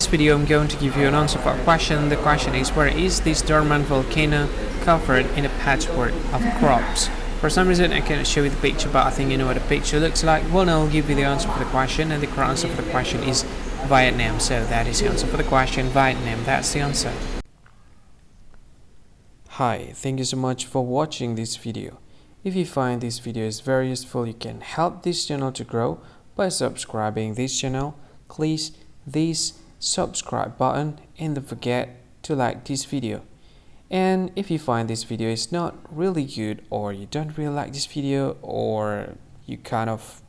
video I'm going to give you an answer for a question. The question is, where is this dormant volcano covered in a patchwork of crops? For some reason I cannot show you the picture, but I think you know what the picture looks like. Well, now I'll give you the answer for the question, and the correct answer for the question is Vietnam. So that is the answer for the question, Vietnam. That's the answer. Hi, thank you so much for watching this video. If you find this video is very useful, you can help this channel to grow by subscribing this channel. Click this subscribe button and don't forget to like this video. And if you find this video is not really good, or you don't really like this video, or you kind of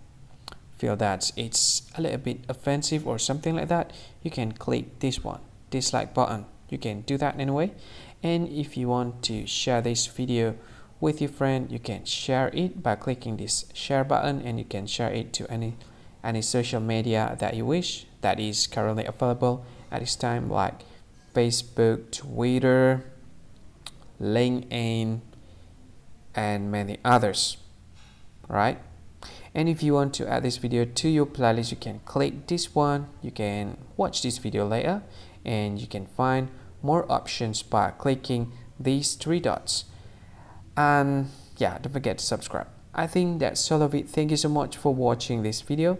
feel that it's a little bit offensive or something like that, you can click this one, dislike button. You can do that anyway. And if you want to share this video with your friend, you can share it by clicking this share button, and you can share it to any social media that you wish that is currently available at this time, like Facebook, Twitter, LinkedIn, and many others, right? And if you want to add this video to your playlist, you can click this one. You can watch this video later, and you can find more options by clicking these three dots. And yeah, don't forget to subscribe. I think that's all of it. Thank you so much for watching this video,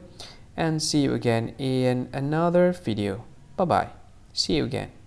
and see you again in another video. Bye bye. See you again.